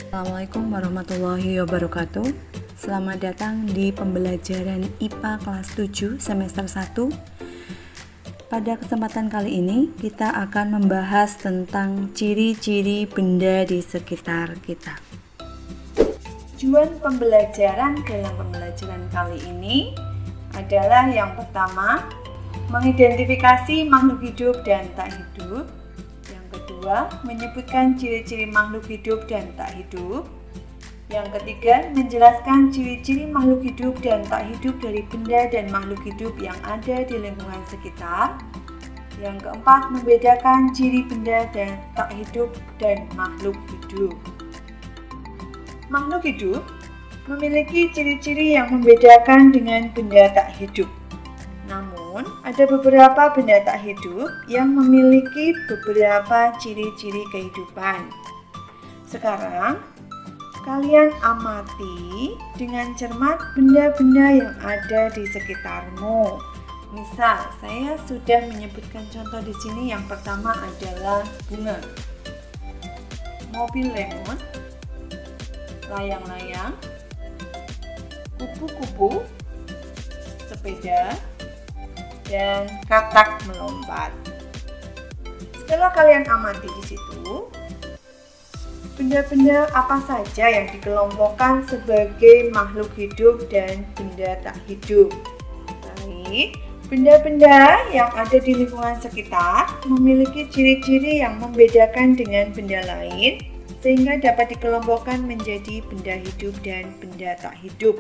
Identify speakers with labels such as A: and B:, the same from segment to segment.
A: Assalamualaikum warahmatullahi wabarakatuh. Selamat datang di pembelajaran IPA kelas 7 semester 1. Pada kesempatan kali ini kita akan membahas tentang ciri-ciri benda di sekitar kita. Tujuan pembelajaran dalam pembelajaran kali ini adalah yang pertama, mengidentifikasi makhluk hidup dan tak hidup. Kedua, menyebutkan ciri-ciri makhluk hidup dan tak hidup. Yang ketiga, menjelaskan ciri-ciri makhluk hidup dan tak hidup dari benda dan makhluk hidup yang ada di lingkungan sekitar. Yang keempat, membedakan ciri benda dan tak hidup dan makhluk hidup. Makhluk hidup memiliki ciri-ciri yang membedakan dengan benda tak hidup. Namun, ada beberapa benda tak hidup yang memiliki beberapa ciri-ciri kehidupan. Sekarang, kalian amati dengan cermat benda-benda yang ada di sekitarmu. Misal, saya sudah menyebutkan contoh di sini. Yang pertama adalah bunga, mobil lemon, layang-layang, kupu-kupu, sepeda, dan katak melompat. Setelah kalian amati di situ, benda-benda apa saja yang dikelompokkan sebagai makhluk hidup dan benda tak hidup? Baik, benda-benda yang ada di lingkungan sekitar memiliki ciri-ciri yang membedakan dengan benda lain, sehingga dapat dikelompokkan menjadi benda hidup dan benda tak hidup.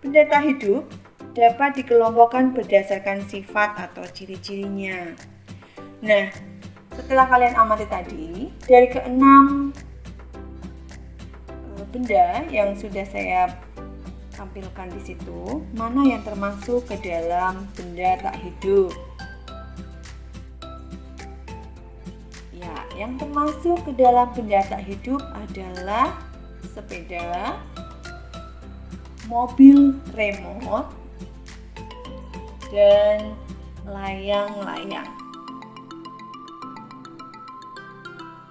A: Benda tak hidup dapat dikelompokkan berdasarkan sifat atau ciri-cirinya. Nah, setelah kalian amati tadi, dari keenam benda yang sudah saya tampilkan di situ, mana yang termasuk ke dalam benda tak hidup? Ya, yang termasuk ke dalam benda tak hidup adalah sepeda, mobil remote, dan layang-layang.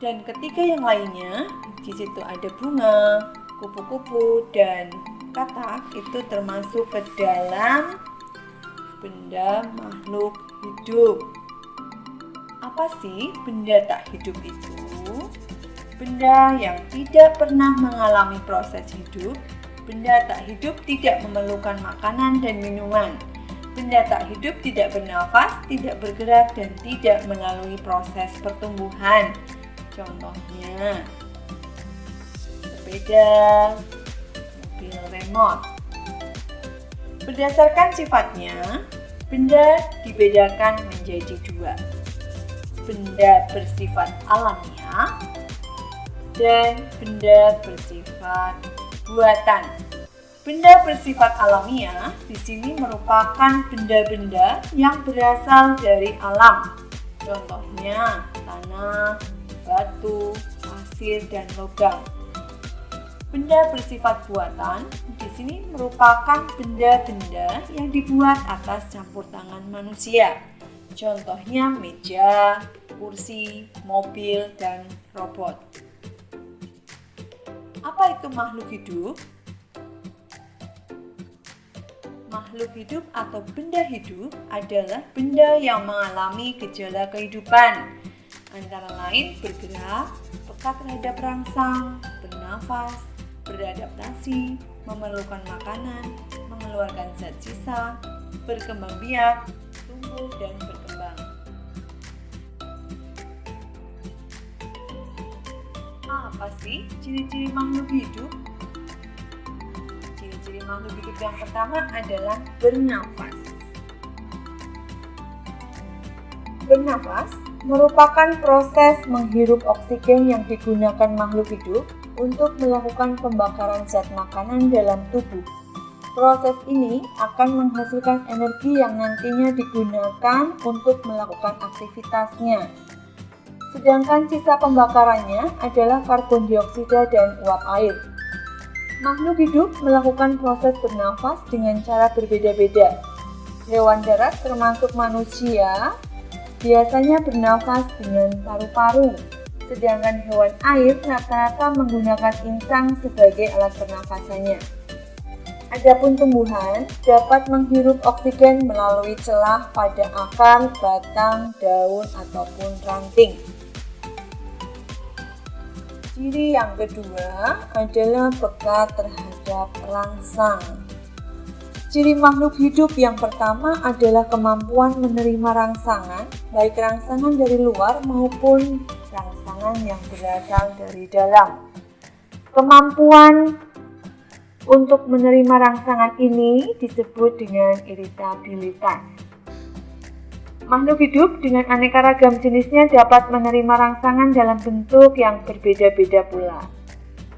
A: Dan ketiga yang lainnya, di situ ada bunga, kupu-kupu, dan katak, itu termasuk ke dalam benda makhluk hidup. Apa sih benda tak hidup itu? Benda yang tidak pernah mengalami proses hidup. Benda tak hidup tidak memerlukan makanan dan minuman. Benda tak hidup tidak bernafas, tidak bergerak, dan tidak melalui proses pertumbuhan. Contohnya, sepeda, mobil remote. Berdasarkan sifatnya, benda dibedakan menjadi dua. Benda bersifat alamiah dan benda bersifat buatan. Benda bersifat alamiah di sini merupakan benda-benda yang berasal dari alam. Contohnya tanah, batu, pasir, dan logam. Benda bersifat buatan di sini merupakan benda-benda yang dibuat atas campur tangan manusia. Contohnya meja, kursi, mobil, dan robot. Apa itu makhluk hidup? Makhluk hidup atau benda hidup adalah benda yang mengalami gejala kehidupan, antara lain bergerak, peka terhadap rangsang, bernafas, beradaptasi, memerlukan makanan, mengeluarkan zat sisa, berkembang biak, tumbuh dan berkembang. Apa sih ciri-ciri makhluk hidup? Ciri-ciri makhluk hidup yang pertama adalah bernafas. Bernafas merupakan proses menghirup oksigen yang digunakan makhluk hidup untuk melakukan pembakaran zat makanan dalam tubuh. Proses ini akan menghasilkan energi yang nantinya digunakan untuk melakukan aktivitasnya. Sedangkan sisa pembakarannya adalah karbon dioksida dan uap air. Makhluk hidup melakukan proses bernafas dengan cara berbeda-beda. Hewan darat termasuk manusia biasanya bernafas dengan paru-paru, Sedangkan hewan air rata-rata menggunakan insang sebagai alat pernafasannya. Adapun tumbuhan dapat menghirup oksigen melalui celah pada akar, batang, daun, ataupun ranting. Ciri yang kedua adalah peka terhadap rangsang. Ciri makhluk hidup yang pertama adalah kemampuan menerima rangsangan, baik rangsangan dari luar maupun rangsangan yang berasal dari dalam. Kemampuan untuk menerima rangsangan ini disebut dengan iritabilitas. Makhluk hidup dengan aneka ragam jenisnya dapat menerima rangsangan dalam bentuk yang berbeda-beda pula.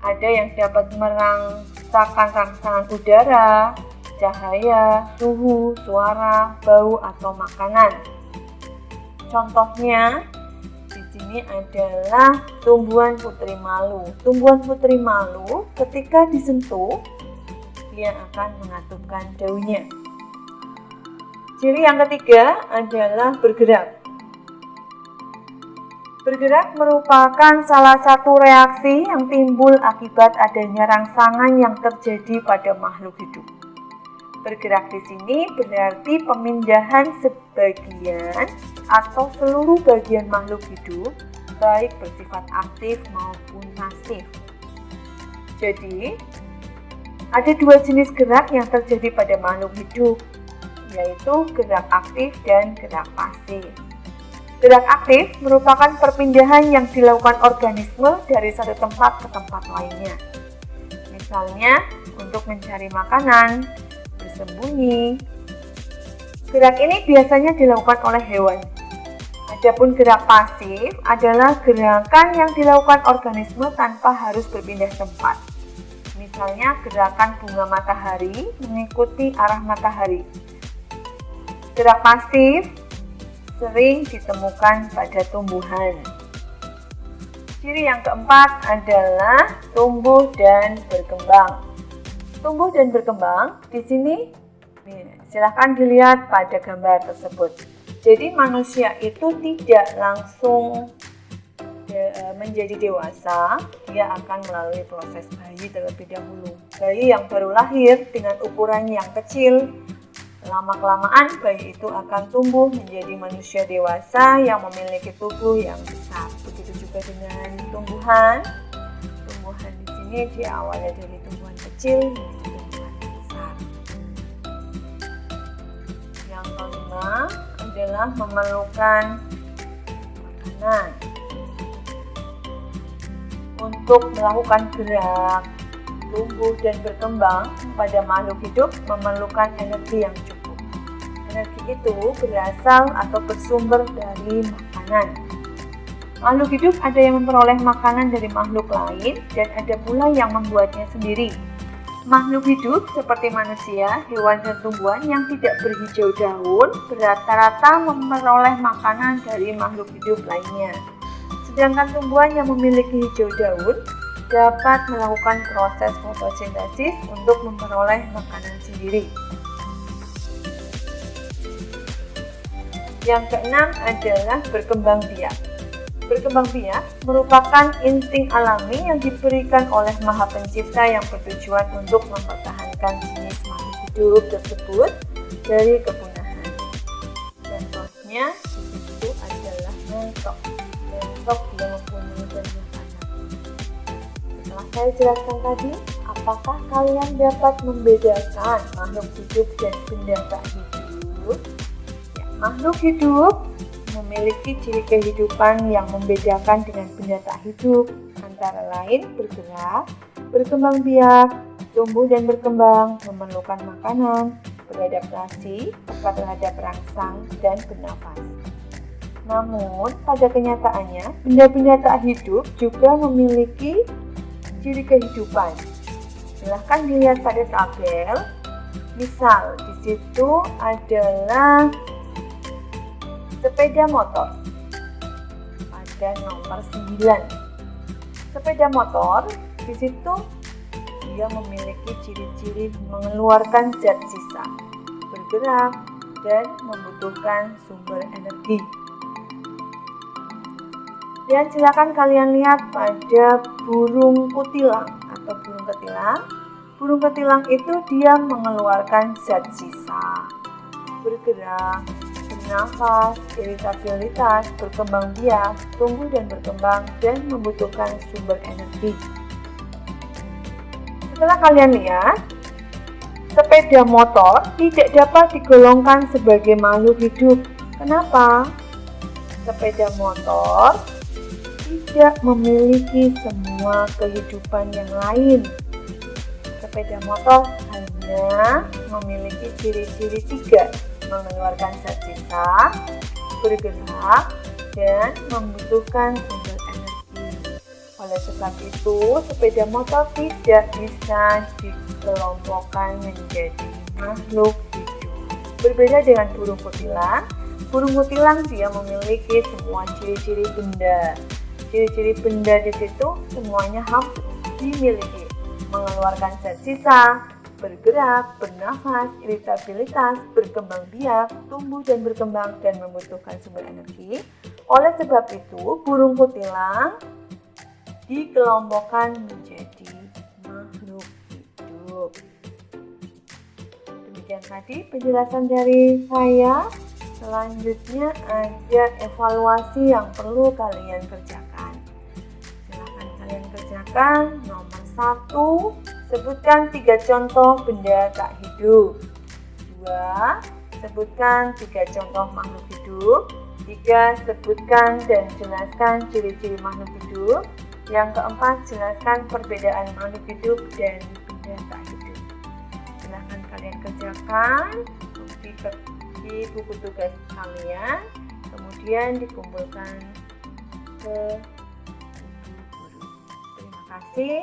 A: Ada yang dapat merasakan rangsangan udara, cahaya, suhu, suara, bau, atau makanan. Contohnya di sini adalah tumbuhan putri malu. Tumbuhan putri malu ketika disentuh, dia akan mengatupkan daunnya. Ciri yang ketiga adalah bergerak. Bergerak merupakan salah satu reaksi yang timbul akibat adanya rangsangan yang terjadi pada makhluk hidup. Bergerak di sini berarti pemindahan sebagian atau seluruh bagian makhluk hidup, baik bersifat aktif maupun pasif. Jadi, ada dua jenis gerak yang terjadi pada makhluk hidup, yaitu gerak aktif dan gerak pasif. Gerak aktif merupakan perpindahan yang dilakukan organisme dari satu tempat ke tempat lainnya. Misalnya, untuk mencari makanan, bersembunyi. Gerak ini biasanya dilakukan oleh hewan. Adapun gerak pasif adalah gerakan yang dilakukan organisme tanpa harus berpindah tempat. Misalnya, gerakan bunga matahari mengikuti arah matahari. Gerak pasif sering ditemukan pada tumbuhan. Ciri yang keempat adalah tumbuh dan berkembang. Tumbuh dan berkembang di sini, silahkan dilihat pada gambar tersebut. Jadi manusia itu tidak langsung menjadi dewasa, dia akan melalui proses bayi terlebih dahulu. Bayi yang baru lahir dengan ukuran yang kecil, lama-kelamaan bayi itu akan tumbuh menjadi manusia dewasa yang memiliki tubuh yang besar. Begitu juga dengan tumbuhan. Tumbuhan di sini diawali dari tumbuhan kecil menjadi tumbuhan besar. Yang kelima adalah memerlukan makanan. Untuk melakukan gerak, tumbuh dan berkembang pada makhluk hidup memerlukan energi yang cukup. Energi itu berasal atau bersumber dari makanan. Makhluk hidup ada yang memperoleh makanan dari makhluk lain dan ada pula yang membuatnya sendiri. Makhluk hidup seperti manusia, hewan dan tumbuhan yang tidak berhijau daun rata-rata memperoleh makanan dari makhluk hidup lainnya. Sedangkan tumbuhan yang memiliki hijau daun dapat melakukan proses fotosintesis untuk memperoleh makanan sendiri. Yang keenam adalah berkembang biak. Berkembang biak merupakan insting alami yang diberikan oleh Maha Pencipta yang bertujuan untuk mempertahankan jenis makhluk hidup tersebut dari kepunahan. Contohnya itu adalah mentok. Mentok yang mempunyai banyak anak. Setelah saya jelaskan tadi, apakah kalian dapat membedakan makhluk hidup dan benda tak hidup? Ya, makhluk hidup memiliki ciri kehidupan yang membedakan dengan benda tak hidup, antara lain bergerak, berkembang biak, tumbuh dan berkembang, memerlukan makanan, beradaptasi, peka terhadap rangsang, dan bernafas. Namun, pada kenyataannya, benda-benda tak hidup juga memiliki ciri kehidupan. Silahkan dilihat pada tabel. Misal, di situ adalah sepeda motor pada nomor 9. Sepeda motor di situ dia memiliki ciri-ciri mengeluarkan zat sisa, bergerak, dan membutuhkan sumber energi. Dan silakan kalian lihat pada burung kutilang atau burung ketilang. Burung ketilang itu dia mengeluarkan zat sisa, bergerak, bernafas, iritabilitas, berkembang biak, tumbuh dan berkembang, dan membutuhkan sumber energi. Setelah kalian lihat, sepeda motor tidak dapat digolongkan sebagai makhluk hidup. Kenapa? Sepeda motor tidak memiliki semua kehidupan yang lain. Sepeda motor hanya memiliki ciri-ciri 3, mengeluarkan zat sisa, bergerak, dan membutuhkan sumber energi. Oleh sebab itu, sepeda motor tidak bisa dikelompokkan menjadi makhluk hidup. Berbeda dengan burung kutilang, dia memiliki semua ciri-ciri benda. Ciri-ciri benda di situ semuanya harus dimiliki. Mengeluarkan zat sisa, bergerak, bernafas, iritabilitas, berkembang biak, tumbuh dan berkembang, dan membutuhkan sumber energi. Oleh sebab itu, burung kutilang dikelompokkan menjadi makhluk hidup. Demikian tadi penjelasan dari saya. Selanjutnya ada evaluasi yang perlu kalian kerjakan. Silakan kalian kerjakan. Nomor 1, sebutkan 3 contoh benda tak hidup. 2, sebutkan 3 contoh makhluk hidup. 3, sebutkan dan jelaskan ciri-ciri makhluk hidup. Yang keempat, jelaskan perbedaan makhluk hidup dan benda tak hidup. Silakan kalian kerjakan di buku tugas kalian, kemudian dikumpulkan ke buku guru. Terima kasih.